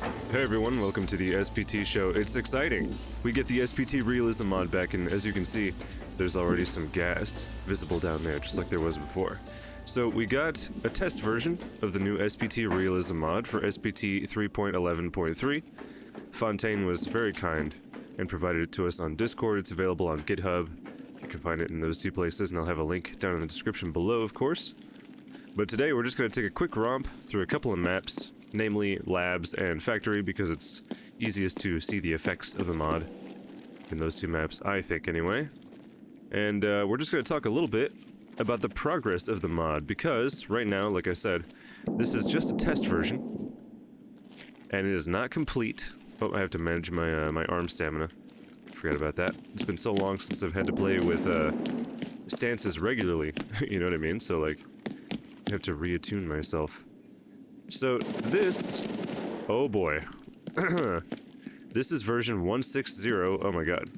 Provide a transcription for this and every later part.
Hey everyone, welcome to the SPT show. It's exciting. We get the SPT Realism Mod back, and as you can see, there's already some gas visible down there, just like there was before. So we got a test version of the new SPT Realism Mod for SPT 3.11.3. Fontaine was very kind and provided it to us on Discord. It's available on GitHub. You can find it in those two places, and I'll have a link down in the description below, of course. But today we're just going to take a quick romp through a couple of maps, namely Labs and Factory, because it's easiest to see the effects of the mod in those two maps, I think anyway. And we're just going to talk a little bit about the progress of the mod, because right now, like I said, this is just a test version, and it is not complete. Oh, I have to manage my my arm stamina. Forgot about that. It's been so long since I've had to play with stances regularly, you know what I mean? So like, I have to reattune myself. So this, oh boy, this is version 160, oh my god,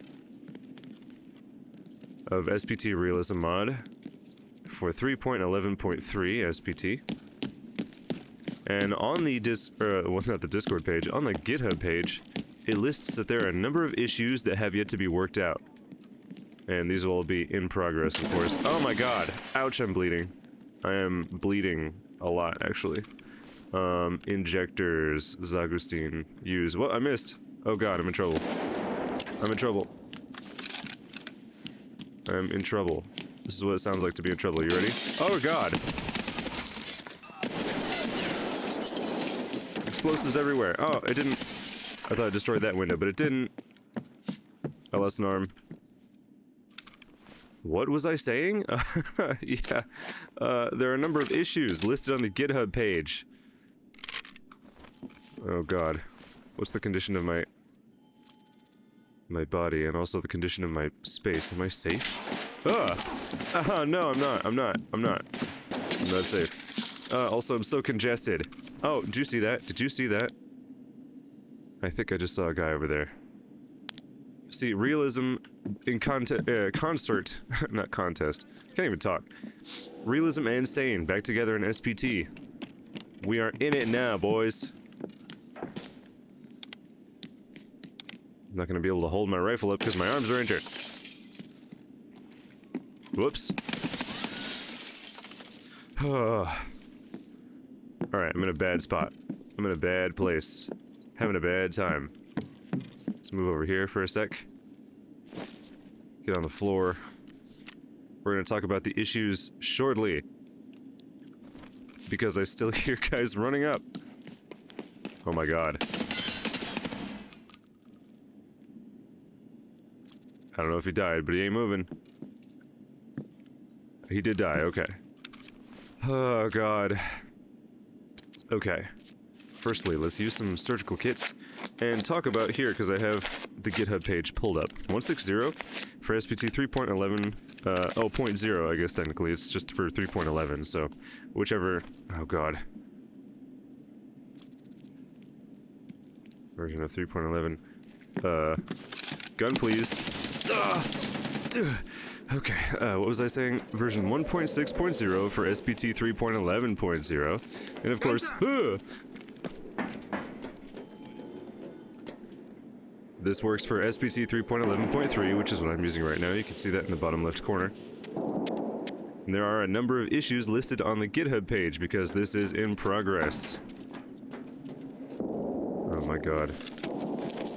of SPT Realism Mod for 3.11.3 SPT. And on the well, not the Discord page, on the GitHub page, it lists that there are a number of issues that have yet to be worked out. And these will all be in progress, of course. Oh my god, ouch, I'm bleeding. I am bleeding a lot, actually. Injectors, Zagustine, use. What? I missed. Oh god, I'm in trouble. I'm in trouble. I'm in trouble. This is what it sounds like to be in trouble. You ready? Oh god! Explosives everywhere. Oh, it didn't. I thought I destroyed that window, but it didn't. I lost an arm. What was I saying? Yeah. There are a number of issues listed on the GitHub page. Oh god. What's the condition of my body, and also the condition of my space? Am I safe? Ugh! No, I'm not safe. Also, I'm so congested. Oh, did you see that? Did you see that? I think I just saw a guy over there. See, realism in concert, not contest. Can't even talk. Realism and sane back together in SPT. We are in it now, boys. I'm not gonna be able to hold my rifle up because my arms are injured. Whoops. Alright, I'm in a bad spot. I'm in a bad place. Having a bad time. Let's move over here for a sec. Get on the floor. We're gonna talk about the issues shortly, because I still hear guys running up. Oh my god. I don't know if he died, but he ain't moving. He did die, okay. Oh god. Okay. Firstly, let's use some surgical kits and talk about here, because I have the GitHub page pulled up. 160 for SPT 3.11, 0.0, I guess technically. It's just for 3.11, so whichever. Oh god. Version of 3.11. Gun please. Okay, what was I saying? Version 1.6.0 for SPT 3.11.0. And of course, this works for SPT 3.11.3, which is what I'm using right now. You can see that in the bottom left corner. And there are a number of issues listed on the GitHub page because this is in progress. Oh my god.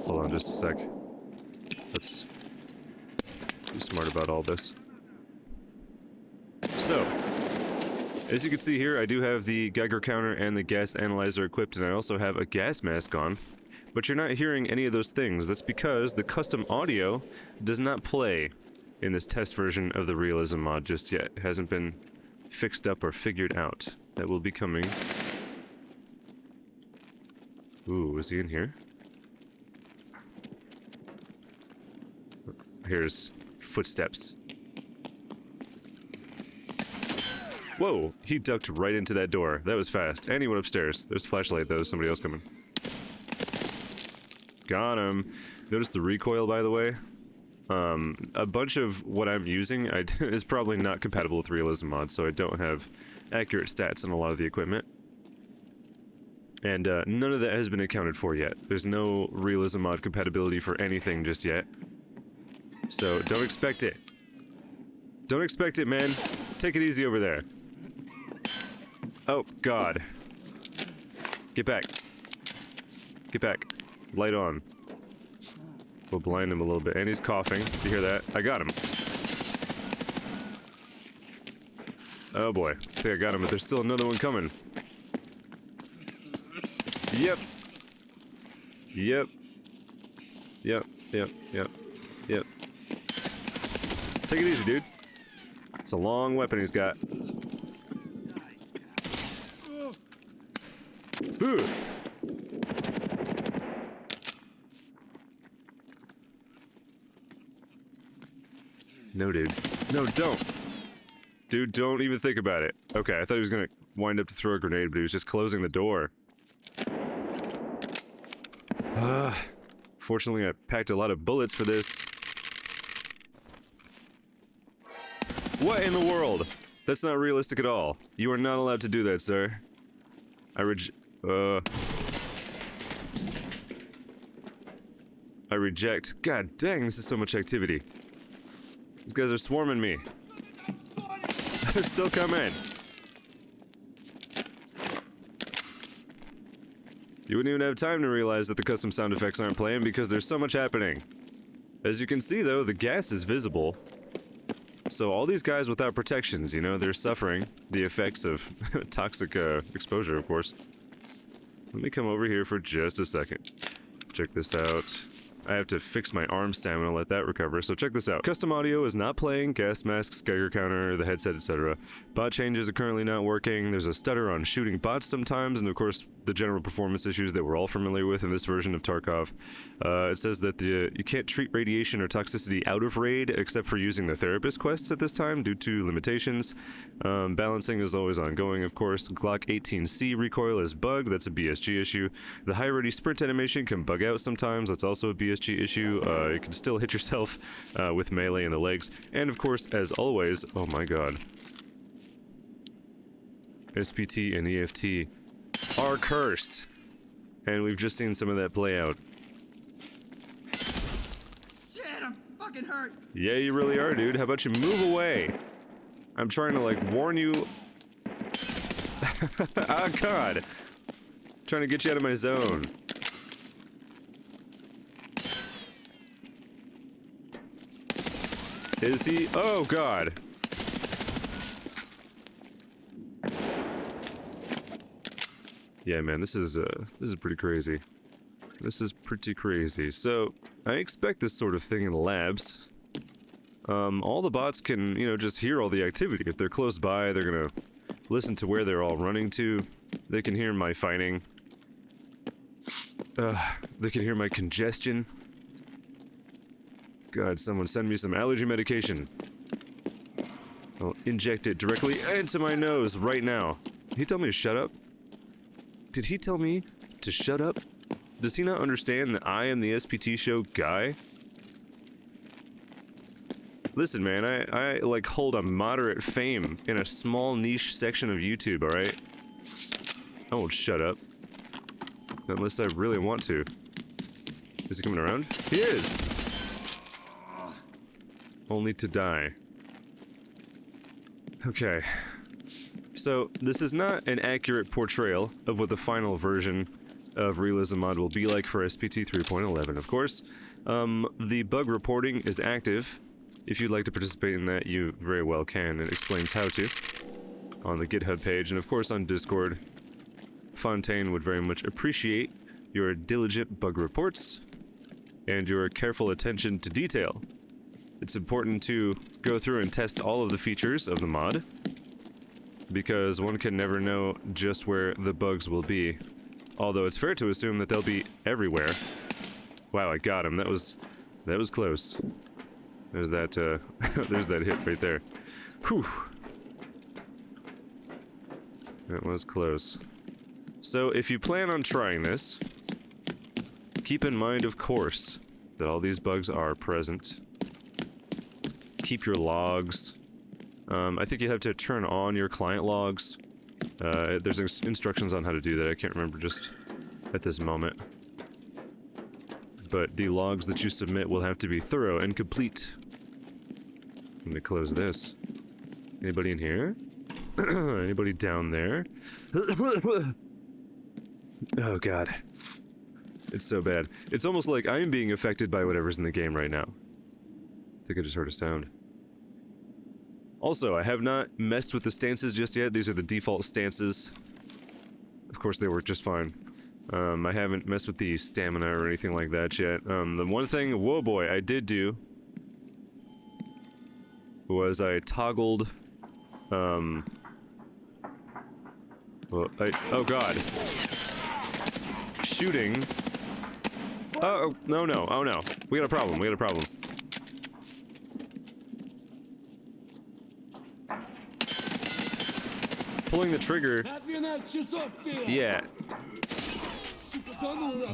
Hold on just a sec. Let's be smart about all this. So, as you can see here, I do have the Geiger counter and the gas analyzer equipped, and I also have a gas mask on. But you're not hearing any of those things. That's because the custom audio does not play in this test version of the Realism Mod just yet. It hasn't been fixed up or figured out. That will be coming. Ooh, is he in here? Here's footsteps. Whoa, he ducked right into that door. That was fast. And he went upstairs. There's a flashlight though, somebody else coming. Got him. Notice the recoil, by the way. A bunch of what I'm using is probably not compatible with Realism Mod, so I don't have accurate stats on a lot of the equipment. And none of that has been accounted for yet. There's no Realism Mod compatibility for anything just yet. So don't expect it. Don't expect it, man. Take it easy over there. Oh, God. Get back. Get back. Light on. We'll blind him a little bit. And he's coughing. You hear that? I got him. Oh boy. I think I got him, but there's still another one coming. Yep. Yep. Yep. Yep. Yep. Yep. Take it easy, dude. It's a long weapon he's got. Ooh. No, dude. No, don't. Dude, don't even think about it. Okay, I thought he was gonna wind up to throw a grenade, but he was just closing the door. Fortunately, I packed a lot of bullets for this. What in the world? That's not realistic at all. You are not allowed to do that, sir. I reject. God dang, this is so much activity. These guys are swarming me. They're still coming. You wouldn't even have time to realize that the custom sound effects aren't playing because there's so much happening. As you can see, though, the gas is visible. So all these guys without protections, you know, they're suffering the effects of toxic exposure, of course. Let me come over here for just a second. Check this out. I have to fix my arm stamina, let that recover, so check this out. Custom audio is not playing, gas masks, Geiger counter, the headset, etc. Bot changes are currently not working, there's a stutter on shooting bots sometimes, and of course, the general performance issues that we're all familiar with in this version of Tarkov. It says that you can't treat radiation or toxicity out of raid, except for using the therapist quests at this time, due to limitations. Balancing is always ongoing, of course. Glock 18C recoil is bugged, that's a BSG issue. The high ready sprint animation can bug out sometimes, that's also a BSG issue. You can still hit yourself with melee in the legs. And of course, as always, oh my god. SPT and EFT are cursed. And we've just seen some of that play out. Shit, I'm fucking hurt. Yeah, you really are, dude. How about you move away? I'm trying to, like, warn you. Oh, God. Trying to get you out of my zone. Is he? Oh, God. Yeah, man, this is pretty crazy. This is pretty crazy. So, I expect this sort of thing in the labs. All the bots can, you know, just hear all the activity. If they're close by, they're gonna listen to where they're all running to. They can hear my fighting. They can hear my congestion. God, someone send me some allergy medication. I'll inject it directly into my nose right now. Did he tell me to shut up? Did he tell me to shut up? Does he not understand that I am the SPT show guy? Listen, man, I like hold a moderate fame in a small niche section of YouTube, alright? I won't shut up. Unless I really want to. Is he coming around? He is! Only to die. Okay. So, this is not an accurate portrayal of what the final version of Realism Mod will be like for SPT 3.11, of course. The bug reporting is active. If you'd like to participate in that, you very well can. It explains how to on the GitHub page, and of course on Discord. Fontaine would very much appreciate your diligent bug reports and your careful attention to detail. It's important to go through and test all of the features of the mod, because one can never know just where the bugs will be. Although it's fair to assume that they'll be everywhere. Wow, I got him. That was close. There's that, there's that hit right there. Whew. That was close. So, if you plan on trying this, keep in mind, of course, that all these bugs are present. Keep your logs. I think you have to turn on your client logs There's instructions on how to do that. I can't remember just at this moment. But the logs that you submit will have to be thorough and complete. Let me close this. Anybody in here? Anybody down there? Oh god. It's so bad. It's almost like I am being affected by whatever's in the game right now. I think I just heard a sound. Also, I have not messed with the stances just yet. These are the default stances. Of course, they work just fine. I haven't messed with the stamina or anything like that yet. The one thing, whoa boy, I did do was I toggled, well, oh god. Shooting. Oh, no, no, oh no. We got a problem, we got a problem. Pulling the trigger, yeah,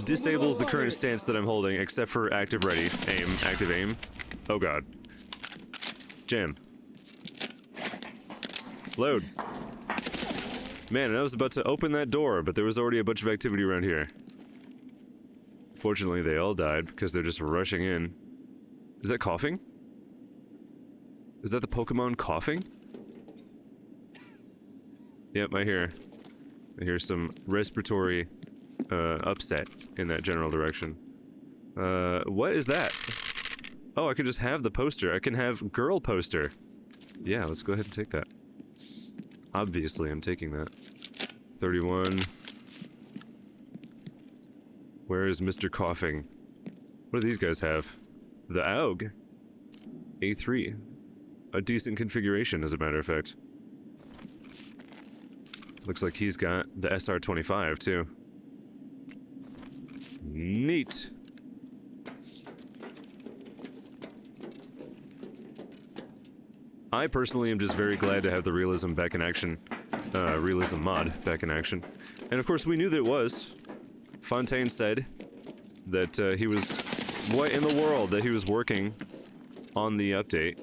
disables the current stance that I'm holding, except for active ready, aim, active aim. Oh god. Jam. Load. Man, I was about to open that door, but there was already a bunch of activity around here. Fortunately, they all died because they're just rushing in. Is that coughing? Is that the Pokemon coughing? Yep, I hear some respiratory upset in that general direction. What is that? Oh, I can just have the poster. I can have girl poster. Yeah, let's go ahead and take that. Obviously, I'm taking that. 31. Where is Mr. Coughing? What do these guys have? The AUG. A3. A decent configuration, as a matter of fact. Looks like he's got the SR25, too. Neat. I personally am just very glad to have the Realism back in action. Realism Mod back in action. And of course we knew that it was. Fontaine said that he was... What in the world? That he was working on the update.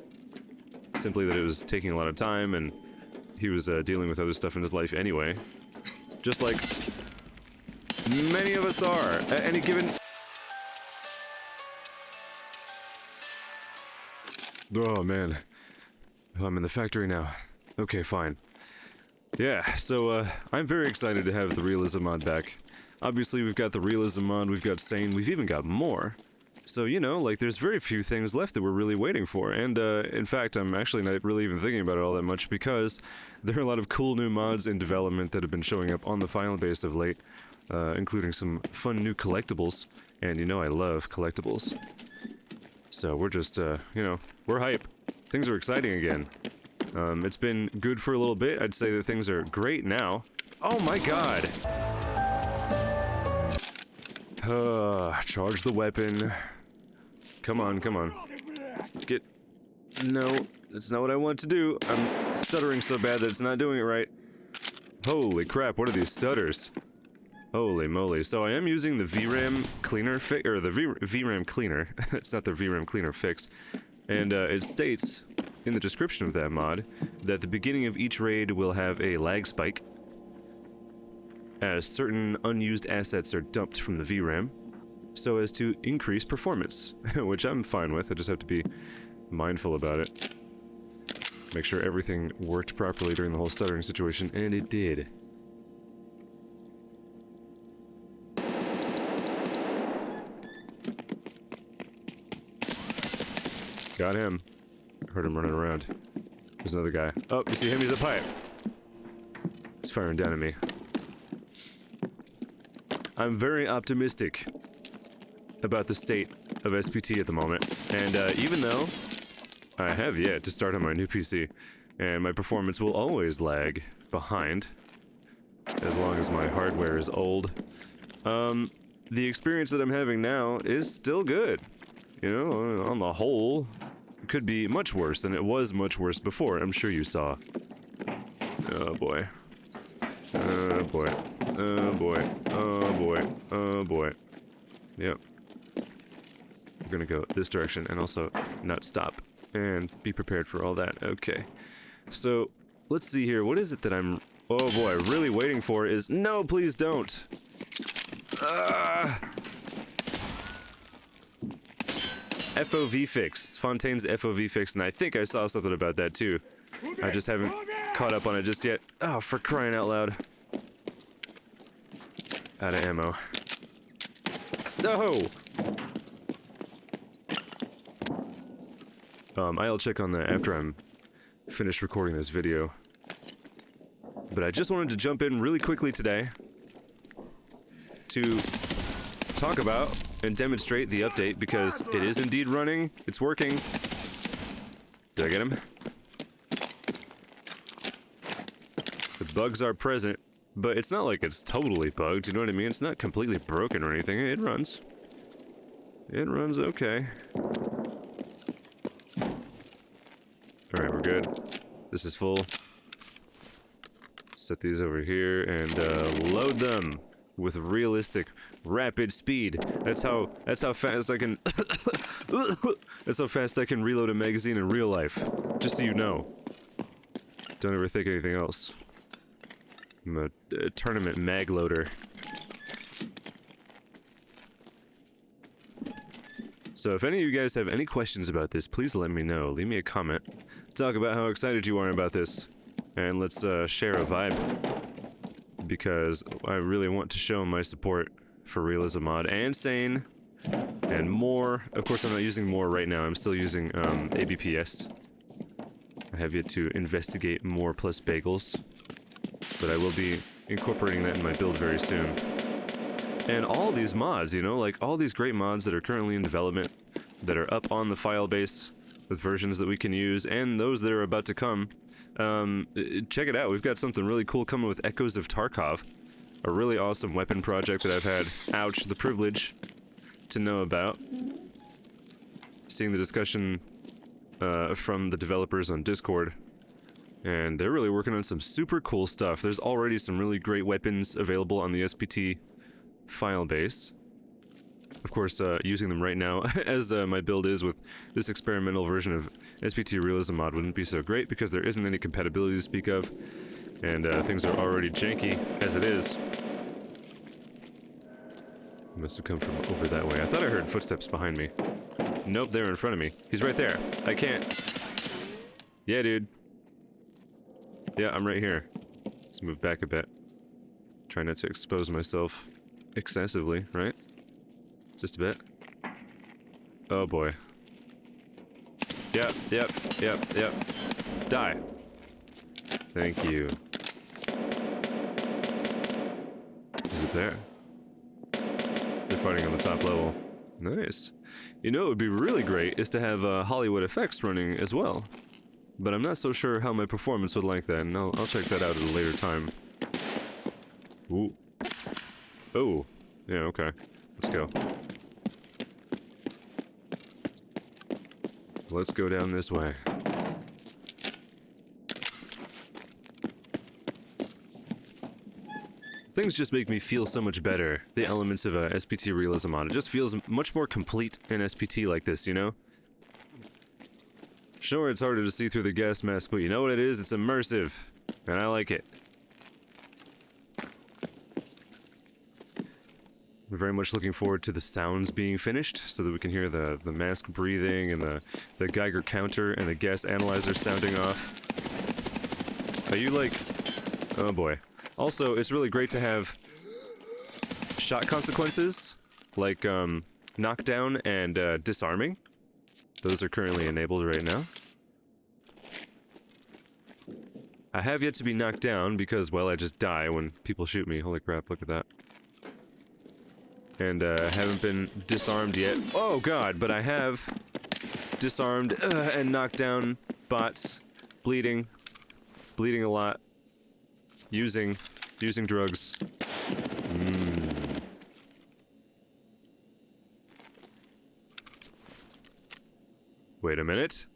Simply that it was taking a lot of time and he was dealing with other stuff in his life anyway. Just like many of us are at any given... Oh man. Oh, I'm in the factory now. Okay, fine. Yeah, so I'm very excited to have the Realism Mod back. Obviously we've got the Realism Mod, we've got Sane, we've even got more. So, you know, like, there's very few things left that we're really waiting for, and, in fact, I'm actually not really even thinking about it all that much, because there are a lot of cool new mods in development that have been showing up on the final base of late, including some fun new collectibles, and you know I love collectibles. So we're just, you know, we're hype. Things are exciting again. It's been good for a little bit. I'd say that things are great now. Oh my god! Charge the weapon. Come on, come on. Get... No, that's not what I want to do. I'm stuttering so bad that it's not doing it right. Holy crap, what are these stutters? Holy moly. So I am using the VRAM cleaner fix, or the VRAM cleaner. It's not the VRAM cleaner fix. And it states in the description of that mod that the beginning of each raid will have a lag spike as certain unused assets are dumped from the VRAM so as to increase performance, which I'm fine with. I just have to be mindful about it. Make sure everything worked properly during the whole stuttering situation, and it did. Got him. Heard him running around. There's another guy. Oh, you see him? He's a pipe. He's firing down at me. I'm very optimistic about the state of SPT at the moment. And even though I have yet to start on my new PC, and my performance will always lag behind, as long as my hardware is old, the experience that I'm having now is still good. You know, on the whole, it could be much worse, and it was much worse before, I'm sure you saw. Oh boy. Oh boy. Oh boy. Oh boy. Oh boy. Yep. We're gonna go this direction, and also not stop, and be prepared for all that. Okay. So, let's see here, what is it that I'm Oh boy, really waiting for is no, please don't. FOV fix, Fontaine's FOV fix, and I think I saw something about that too. I just haven't caught up on it just yet. Oh, for crying out loud. Out of ammo. No! I'll check on that after I'm finished recording this video. But I just wanted to jump in really quickly today to talk about and demonstrate the update because it is indeed running. It's working. Did I get him? The bugs are present, but it's not like it's totally bugged, you know what I mean? It's not completely broken or anything. It runs. It runs okay. Alright, we're good. This is full. Set these over here and load them with realistic, rapid speed. That's how fast I can that's how fast I can reload a magazine in real life. Just so you know. Don't ever think anything else. I'm a tournament mag loader. So if any of you guys have any questions about this, please let me know. Leave me a comment. Talk about how excited you are about this. And let's share a vibe. Because I really want to show my support for Realism Mod and Sane. And more. Of course, I'm not using more right now. I'm still using ABPS. I have yet to investigate more plus bagels. But I will be incorporating that in my build very soon. And all these mods, you know, like all these great mods that are currently in development, that are up on the file base with versions that we can use, and those that are about to come. Check it out, we've got something really cool coming with Echoes of Tarkov. A really awesome weapon project that I've had, ouch, the privilege to know about. Seeing the discussion from the developers on Discord. And they're really working on some super cool stuff. There's already some really great weapons available on the SPT file base. Of course, using them right now, as my build is with this experimental version of SPT Realism Mod wouldn't be so great because there isn't any compatibility to speak of, and things are already janky as it is. Must have come from over that way. I thought I heard footsteps behind me. Nope, they're in front of me. He's right there. I can't. Yeah, dude. Yeah, I'm right here. Let's move back a bit. Try not to expose myself excessively, right? Just a bit. Oh boy. Yep. Die. Thank you. Is it there? They're fighting on the top level. Nice. You know what would be really great is to have Hollywood effects running as well. But I'm not so sure how my performance would like that, and I'll check that out at a later time. Ooh. Oh. Yeah, okay. Let's go. Let's go down this way. Things just make me feel so much better. The elements of SPT Realism Mod. It just feels much more complete in SPT like this, you know? Sure, it's harder to see through the gas mask, but you know what it is? It's immersive. And I like it. We're very much looking forward to the sounds being finished, so that we can hear the mask breathing and the Geiger counter and the gas analyzer sounding off. Are you like... Oh boy. Also, it's really great to have shot consequences, like knockdown and disarming. Those are currently enabled right now. I have yet to be knocked down because, well, I just die when people shoot me. Holy crap, look at that. And haven't been disarmed yet. Oh god, but I have disarmed and knocked down bots. Bleeding a lot. Using drugs. Wait a minute.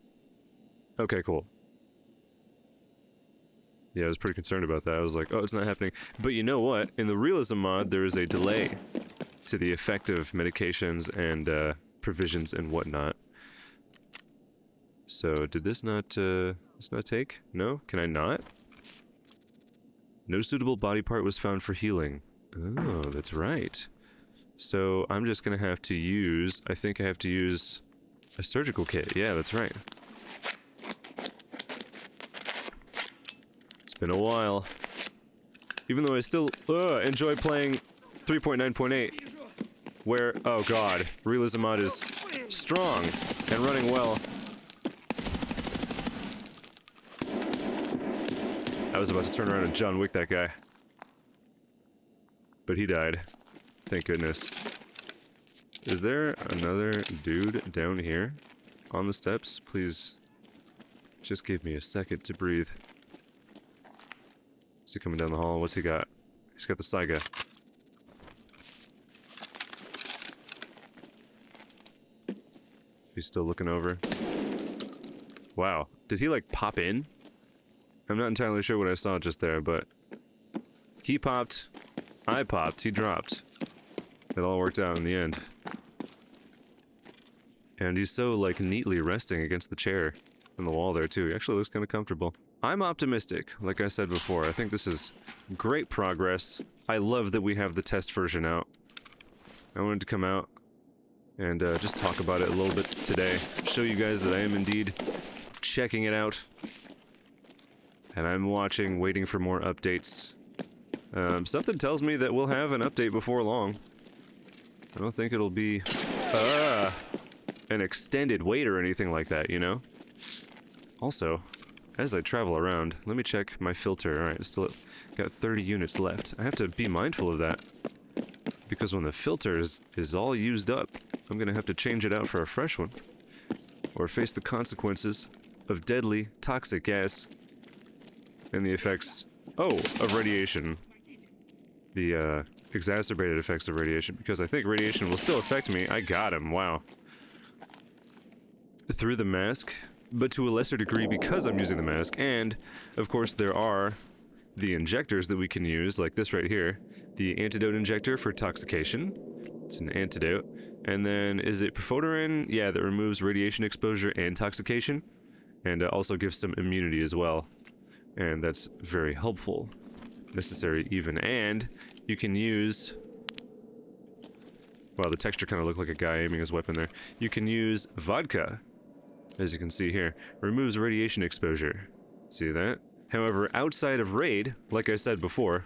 Okay, cool. Yeah, I was pretty concerned about that. I was like, oh, it's not happening. But you know what? In the Realism Mod, there is a delay to the effect of medications and provisions and whatnot. So, did this not take? No? Can I not? No suitable body part was found for healing. Oh, that's right. So I'm just gonna have to use, I think I have to use a surgical kit. Yeah, that's right. It's been a while. Even though I still enjoy playing 3.9.8, where, oh god, Realism Mod is strong and running well. I was about to turn around and John Wick that guy. But he died. Thank goodness. Is there another dude down here on the steps? Please, just give me a second to breathe. Is he coming down the hall? What's he got? He's got the Saiga. He's still looking over. Wow. Did he, like, pop in? I'm not entirely sure what I saw just there, but... he popped, I popped, he dropped. It all worked out in the end. And he's so, like, neatly resting against the chair on the wall there, too. He actually looks kind of comfortable. I'm optimistic, like I said before. I think this is great progress. I love that we have the test version out. I wanted to come out and just talk about it a little bit today. Show you guys that I am indeed checking it out. And I'm watching, waiting for more updates. Something tells me that we'll have an update before long. I don't think it'll be an extended wait or anything like that, you know? Also, as I travel around, let me check my filter. Alright, still got 30 units left. I have to be mindful of that. Because when the filter is all used up, I'm gonna have to change it out for a fresh one. Or face the consequences of deadly, toxic gas. And the effects, of radiation. The, exacerbated effects of radiation, because I think radiation will still affect me. I got him, wow. Through the mask, but to a lesser degree because I'm using the mask, and, of course, there are the injectors that we can use, like this right here. The antidote injector for toxication. It's an antidote. And then, is it perfodorin? Yeah, that removes radiation exposure and intoxication, and also gives some immunity as well. And that's very helpful. Necessary even. And you can use... wow, the texture kind of looked like a guy aiming his weapon there. You can use vodka, as you can see here. Removes radiation exposure. See that? However, outside of raid, like I said before,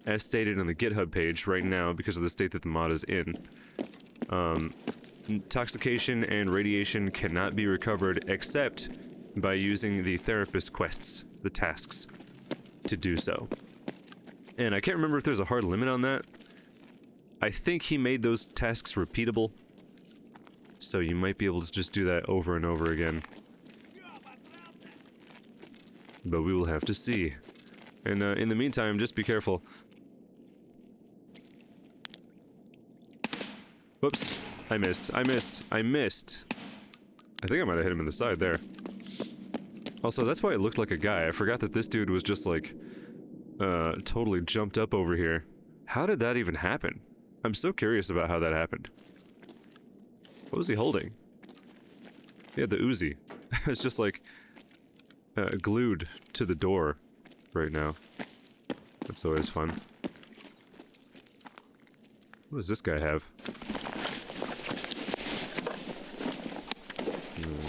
as stated on the GitHub page right now because of the state that the mod is in, intoxication and radiation cannot be recovered except by using the therapist quests, the tasks, to do so. And I can't remember if there's a hard limit on that. I think he made those tasks repeatable, so you might be able to just do that over and over again. But we will have to see. And in the meantime, just be careful. Whoops. I missed. I missed. I missed. I think I might have hit him in the side there. Also, that's why it looked like a guy. I forgot that this dude was just like, totally jumped up over here. How did that even happen? I'm so curious about how that happened. What was he holding? He had the Uzi. It's just like, glued to the door right now. That's always fun. What does this guy have?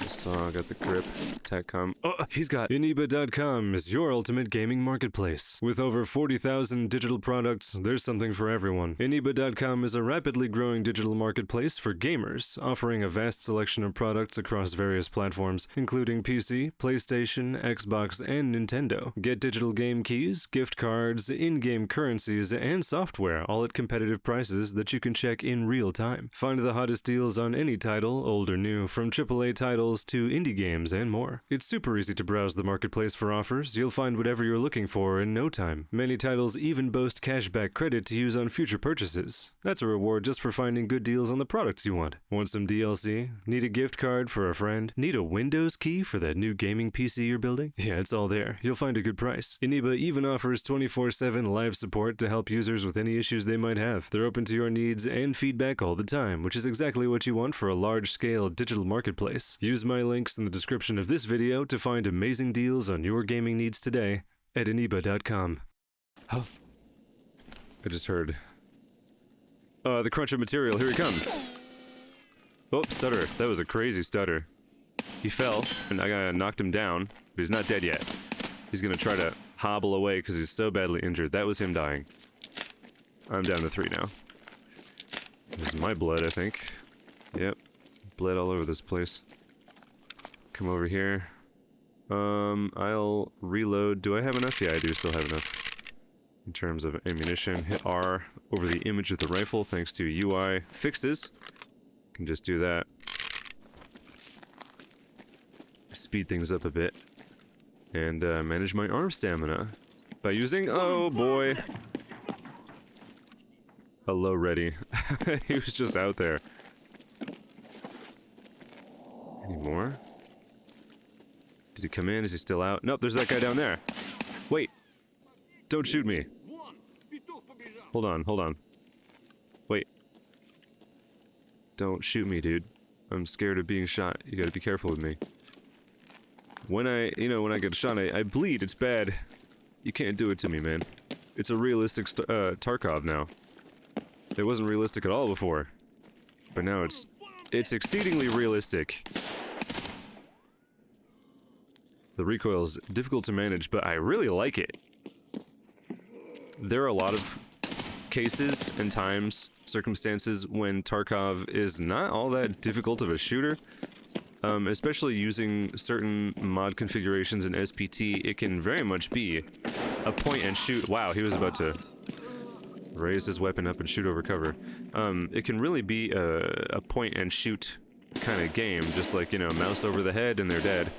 Saw, got the grip, TechCom. Oh, he's got ENEBA.com is your ultimate gaming marketplace. With over 40,000 digital products, there's something for everyone. ENEBA.com is a rapidly growing digital marketplace for gamers, offering a vast selection of products across various platforms, including PC, PlayStation, Xbox, and Nintendo. Get digital game keys, gift cards, in-game currencies, and software, all at competitive prices that you can check in real time. Find the hottest deals on any title, old or new, from AAA titles to indie games and more. It's super easy to browse the marketplace for offers. You'll find whatever you're looking for in no time. Many titles even boast cashback credit to use on future purchases. That's a reward just for finding good deals on the products you want. Want some DLC? Need a gift card for a friend? Need a Windows key for that new gaming PC you're building? Yeah, it's all there. You'll find a good price. ENEBA even offers 24/7 live support to help users with any issues they might have. They're open to your needs and feedback all the time, which is exactly what you want for a large-scale digital marketplace. Use my links in the description of this video to find amazing deals on your gaming needs today at ENEBA.com. Oh. I just heard... the crunch of material, here he comes! Oh, stutter. That was a crazy stutter. He fell, and I knocked him down, but he's not dead yet. He's gonna try to hobble away because he's so badly injured. That was him dying. I'm down to 3 now. This is my blood, I think. Yep. Blood all over this place. Come over here. I'll reload. Do I have enough? Yeah, I do still have enough. In terms of ammunition, hit R over the image of the rifle thanks to UI fixes. Can just do that. Speed things up a bit. And manage my arm stamina by using, oh boy, a low ready. He was just out there. Any more? Did he come in? Is he still out? Nope, there's that guy down there. Wait. Don't shoot me. Hold on, hold on. Wait. Don't shoot me, dude. I'm scared of being shot. You gotta be careful with me. When I get shot, I bleed. It's bad. You can't do it to me, man. It's a realistic Tarkov now. It wasn't realistic at all before. But now it's exceedingly realistic. The recoil is difficult to manage, but I really like it. There are a lot of cases and times, circumstances when Tarkov is not all that difficult of a shooter. Especially using certain mod configurations in SPT, it can very much be a point and shoot. Wow, he was about to raise his weapon up and shoot over cover. It can really be a point and shoot kind of game, just like, you know, mouse over the head and they're dead.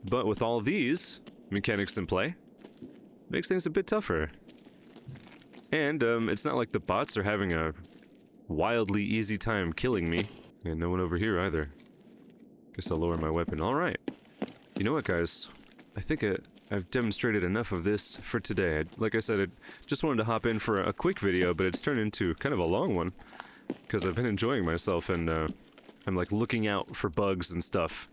But with all these mechanics in play, makes things a bit tougher. And it's not like the bots are having a wildly easy time killing me. And no one over here either. Guess I'll lower my weapon. Alright. You know what, guys? I think I've demonstrated enough of this for today. Like I said, I just wanted to hop in for a quick video, but it's turned into kind of a long one. Because I've been enjoying myself, and I'm like looking out for bugs and stuff.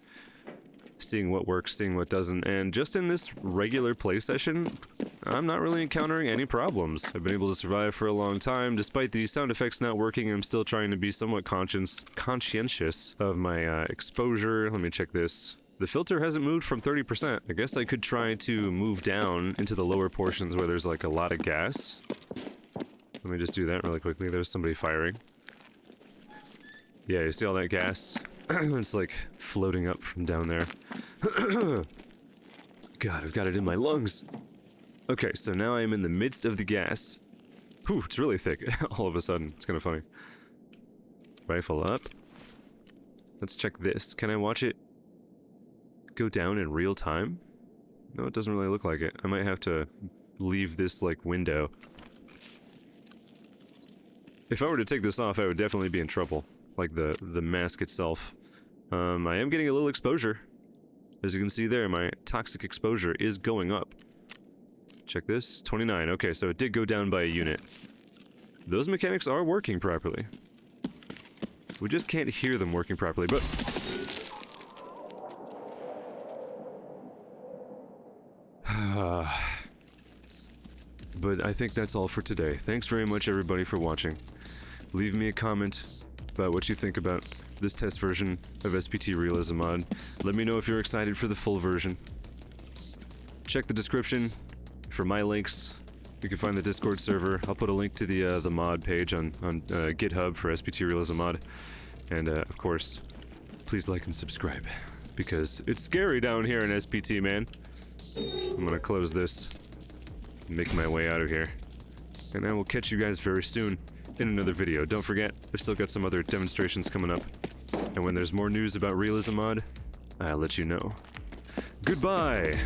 Seeing what works, seeing what doesn't. And just in this regular play session, I'm not really encountering any problems. I've been able to survive for a long time. Despite the sound effects not working, I'm still trying to be somewhat conscientious of my exposure. Let me check this. The filter hasn't moved from 30%. I guess I could try to move down into the lower portions where there's like a lot of gas. Let me just do that really quickly. There's somebody firing. Yeah, you see all that gas? It's like floating up from down there. God, I've got it in my lungs. Okay, so now I am in the midst of the gas. Whew, it's really thick all of a sudden. It's kind of funny. Rifle up. Let's check this. Can I watch it go down in real time? No, it doesn't really look like it. I might have to leave this, like, window. If I were to take this off, I would definitely be in trouble. Like, the mask itself. I am getting a little exposure. As you can see there, my toxic exposure is going up. Check this. 29. Okay, so it did go down by a unit. Those mechanics are working properly. We just can't hear them working properly, but... But I think that's all for today. Thanks very much, everybody, for watching. Leave me a comment about what you think about this test version of SPT Realism Mod. Let me know if you're excited for the full version. Check the description for my links. You can find the Discord server. I'll put a link to the mod page on GitHub for SPT Realism Mod. And of course, please like and subscribe, because it's scary down here in SPT, man. I'm gonna close this and make my way out of here. And I will catch you guys very soon in another video. Don't forget, I've still got some other demonstrations coming up. And when there's more news about Realism Mod, I'll let you know. Goodbye!